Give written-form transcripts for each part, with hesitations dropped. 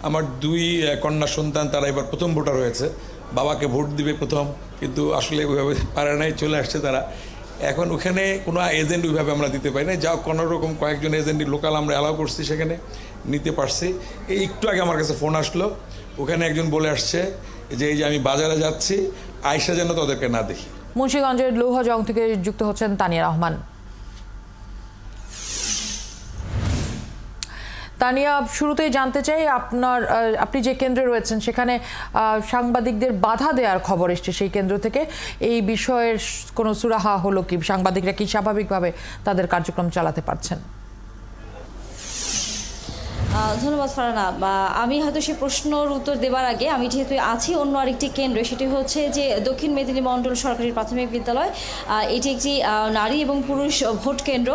আমার দুই কন্যা সন্তান, তারা এবার প্রথম ভোটার হয়েছে। বাবাকে ভোট দিবে প্রথম, কিন্তু আসলে ওইভাবে পারে নাই, চলে আসছে তারা। এখন ওখানে কোনো এজেন্ট ওইভাবে আমরা দিতে পারি না, যা কোনো রকম কয়েকজন এজেন্ট লোকাল আমরা অ্যালাউ করছি, সেখানে নিতে পারছি। এই একটু আগে আমার কাছে ফোন আসলো, ওখানে একজন বলে আসছে যে এই যে আমি বাজারে যাচ্ছি, আয়সা যেন তাদেরকে না দেখি। মুন্সিগঞ্জের লৌহজং থেকে যুক্ত হচ্ছেন তানিয়া রহমান। তানিয়া, শুরুতেই জানতে চাই আপনি যে কেন্দ্রে রয়েছেন সেখানে সাংবাদিকদের বাধা দেওয়ার খবর এসছে সেই কেন্দ্র থেকে, এই বিষয়ের কোনো সুরাহা হলো কি? সাংবাদিকরা কি স্বাভাবিকভাবে তাদের কার্যক্রম চালাতে পারছেন? ধন্যবাদ ফারহানা। আমি হয়তো সেই প্রশ্নের উত্তর দেওয়ার আগে, আমি যেহেতু আছি অন্য আরেকটি কেন্দ্রে, সেটি হচ্ছে যে দক্ষিণ মেদিনী মণ্ডল সরকারি প্রাথমিক বিদ্যালয়। এটি একটি নারী এবং পুরুষ ভোট কেন্দ্র।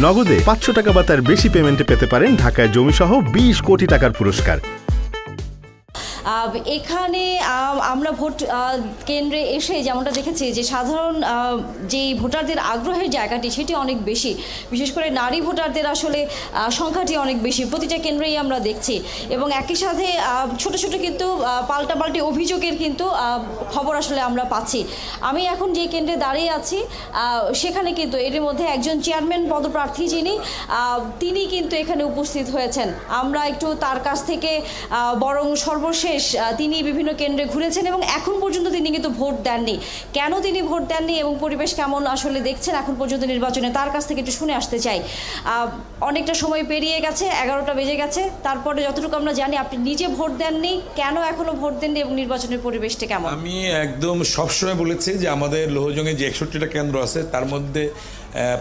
নগদে 500 টাকা বা তার বেশি পেমেন্টে পেতে পারেন ঢাকায় জমিসহ 20 কোটি টাকার পুরস্কার। এখানে আমরা ভোট কেন্দ্রে এসে যেমনটা দেখেছি যে সাধারণ যেই ভোটারদের আগ্রহের জায়গাটি সেটি অনেক বেশি, বিশেষ করে নারী ভোটারদের আসলে সংখ্যাটি অনেক বেশি প্রতিটা কেন্দ্রেই আমরা দেখছি। এবং একই সাথে ছোট ছোট কিন্তু পাল্টাপাল্টি অভিযোগের কিন্তু খবর আসলে আমরা পাচ্ছি। আমি এখন যে কেন্দ্রে দাঁড়িয়ে আছি সেখানে কিন্তু এর মধ্যে একজন চেয়ারম্যান পদপ্রার্থী তিনি কিন্তু এখানে উপস্থিত হয়েছেন। আমরা একটু তার কাছ থেকে বরং সর্বশেষ তিনি বিভিন্ন কেন্দ্রে ঘুরেছেন এবং এখন পর্যন্ত তিনি কিন্তু ভোট দেননি। কেন তিনি ভোট দেননি এবং পরিবেশ কেমন আসলে দেখছেন এখন পর্যন্ত নির্বাচনে, তার কাছ থেকে একটু শুনে আসতে চাই। অনেকটা সময় পেরিয়ে গেছে, 11টা বেজে গেছে, তারপরে যতটুকু আমরা জানি আপনি নিজে ভোট দেননি, কেন এখনো ভোট দেননি এবং নির্বাচনের পরিবেশটা কেমন? আমি একদম সবসময় বলেছি যে আমাদের লৌহজংয়ে যে 61টা কেন্দ্র আছে তার মধ্যে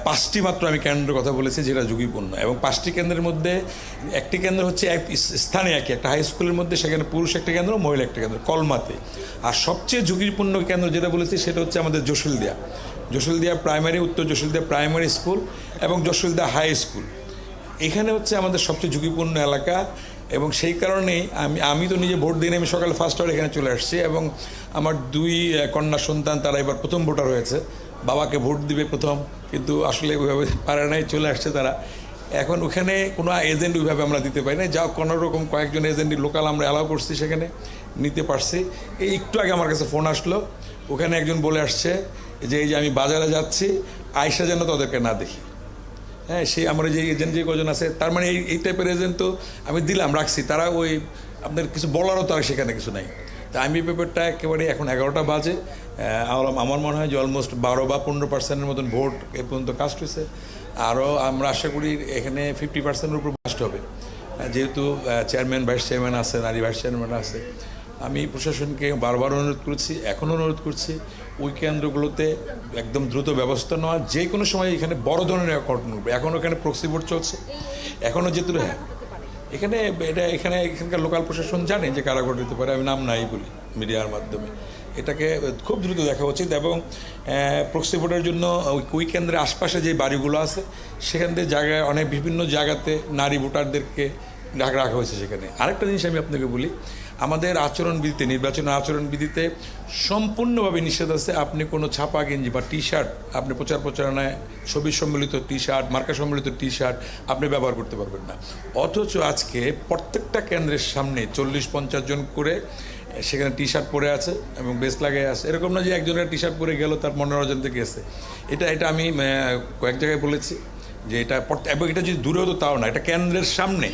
5টি মাত্র আমি কেন্দ্রের কথা বলেছি যেটা ঝুঁকিপূর্ণ, এবং 5টি কেন্দ্রের মধ্যে একটি কেন্দ্র হচ্ছে এক স্থানে একটা হাই স্কুলের মধ্যে, সেখানে পুরুষ একটা কেন্দ্র, মহিলা একটা কেন্দ্র, কলমাতে। আর সবচেয়ে ঝুঁকিপূর্ণ কেন্দ্র যেটা বলেছি সেটা হচ্ছে আমাদের যশোলদিয়া প্রাইমারি, উত্তর যশোলদিয়া প্রাইমারি স্কুল এবং যশোলদিয়া হাই স্কুল। এখানে হচ্ছে আমাদের সবচেয়ে ঝুঁকিপূর্ণ এলাকা, এবং সেই কারণেই আমি তো নিজে ভোট দিই, আমি সকাল 1st আওয়ারে এখানে চলে আসছি, এবং আমার দুই কন্যা সন্তান, তারা এবার প্রথম ভোটার হয়েছে। বাবাকে ভোট দিবে প্রথম, কিন্তু আসলে ওইভাবে পারে নাই, চলে আসছে তারা। এখন ওখানে কোনো এজেন্ট ওইভাবে আমরা দিতে পারি না, যা কোনো রকম কয়েকজন এজেন্ট লোকাল আমরা অ্যালাউ করছি, সেখানে নিতে পারছি। এই একটু আগে আমার কাছে ফোন আসলো, ওখানে একজন বলে আসছে যে এই যে আমি বাজারে যাচ্ছি, আয়সা যেন তাদেরকে না দেখি। হ্যাঁ, সেই আমরা যে এজেন্ট যে কজন আছে, তার মানে এই টাইপের এজেন্ট তো আমি দিলাম, রাখছি, তারা ওই আপনার কিছু বলারও তার সেখানে কিছু নাই। তা আমি পেপারটা একেবারে এখন 11টা বাজে, আমার মনে হয় যে অলমোস্ট 12 বা 15% মতন ভোট এ পর্যন্ত কাস্ট হয়েছে। আরও আমরা আশা করি এখানে 50%-এর উপর কাস্ট হবে, যেহেতু চেয়ারম্যান ভাইস চেয়ারম্যান আছে, নারী ভাইস চেয়ারম্যান আছে। আমি প্রশাসনকে বারবার অনুরোধ করছি, এখনও অনুরোধ করছি, ওই কেন্দ্রগুলোতে একদম দ্রুত ব্যবস্থা নেওয়া। যে কোনো সময় এখানে বড় ধরনের ঘটনা ঘটবে। এখন ওখানে প্রক্সি ভোট চলছে, এখনও যেহেতু এখানকার লোকাল প্রশাসন জানে যে কারা ঘটিতে পারে, আমি নাম নাই বলি মিডিয়ার মাধ্যমে। এটাকে খুব দ্রুত দেখা উচিত, এবং প্রক্সি ভোটের জন্য ওই কেন্দ্রের আশপাশে যে বাড়িগুলো আছে সেখান থেকে জায়গায় অনেক বিভিন্ন জায়গাতে নারী ভোটারদেরকে রাখা হয়েছে সেখানে। আরেকটা জিনিস আমি আপনাকে বলি, আমাদের আচরণবিধিতে, নির্বাচনের আচরণবিধিতে সম্পূর্ণভাবে নিষেধ আছে আপনি কোনো ছাপা গেঞ্জি বা টি শার্ট, আপনি প্রচার প্রচারণায় ছবি সম্মিলিত টি শার্ট, মার্কা সম্মিলিত টি শার্ট আপনি ব্যবহার করতে পারবেন না। অথচ আজকে প্রত্যেকটা কেন্দ্রের সামনে 40-50 জন করে সেখানে টি শার্ট পরে আছে এবং বেস লাগাই আছে। এরকম না যে একজনের টি শার্ট পরে গেল তার মনের অজান্তে গেছে। এটা আমি কয়েক জায়গায় বলেছি যে এবং এটা যদি দূরে হতো তাও না, এটা কেন্দ্রের সামনে।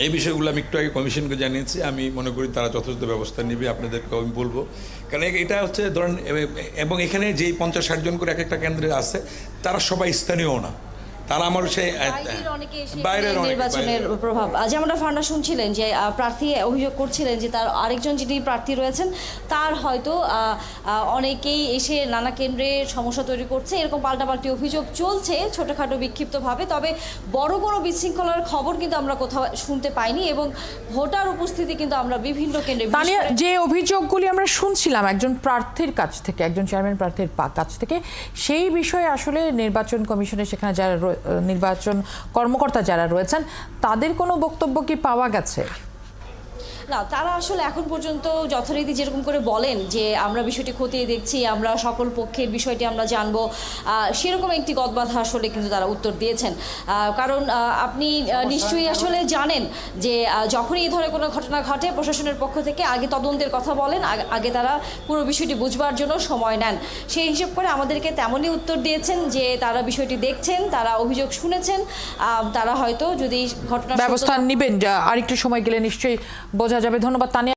এই বিষয়গুলো আমি একটু আগে কমিশনকে জানিয়েছি, আমি মনে করি তারা যথাযথ ব্যবস্থা নেবে, আপনাদেরকে আমি বলবো। কারণ এটা হচ্ছে ধরেন, এবং এখানে যেই 50-60 জন করে এক একটা কেন্দ্রে আছে তারা সবাই স্থানীয় না, তারা আমার সেই বাইরের নির্বাচনের প্রভাব। যেমনটা ফান্ডা শুনছিলেন যে প্রার্থী অভিযোগ করছিলেন যে তার আরেকজন যিনি প্রার্থী রয়েছেন তার হয়তো অনেকেই এসে নানা কেন্দ্রে সমস্যা তৈরি করছে, এরকম পাল্টাপাল্টি অভিযোগ চলছে ছোটোখাটো বিক্ষিপ্তভাবে। তবে বড় কোনো বিশৃঙ্খলার খবর কিন্তু আমরা কোথাও শুনতে পাইনি, এবং ভোটার উপস্থিতি কিন্তু আমরা বিভিন্ন কেন্দ্রে। যে অভিযোগগুলি আমরা শুনছিলাম একজন প্রার্থীর কাছ থেকে, একজন চেয়ারম্যান প্রার্থীর কাছ থেকে, সেই বিষয়ে আসলে নির্বাচন কমিশনের সেখানে যারা নির্বাচন কর্মকর্তা যারা রয়েছেন তাদের কোনো বক্তব্য কি পাওয়া গেছে? না, তারা আসলে এখন পর্যন্ত যথারীতি যেরকম করে বলেন যে আমরা বিষয়টি খতিয়ে দেখছি, আমরা সকল পক্ষের বিষয়টি আমরা জানবো, সেরকম একটি গদবাধা আসলে কিন্তু তারা উত্তর দিয়েছেন। কারণ আপনি নিশ্চয়ই আসলে জানেন যে যখনই এই ধরনের কোনো ঘটনা ঘটে প্রশাসনের পক্ষ থেকে আগে তদন্তের কথা বলেন, আগে তারা পুরো বিষয়টি বুঝবার জন্য সময় নেন। সেই হিসেব করে আমাদেরকে তেমনই উত্তর দিয়েছেন যে তারা বিষয়টি দেখছেন, তারা অভিযোগ শুনেছেন, তারা হয়তো যদি ঘটনা ব্যবস্থা নেবেন, আরেকটু সময় গেলে নিশ্চয়ই বোঝা যাবে। ধন্যবাদ তানিয়া।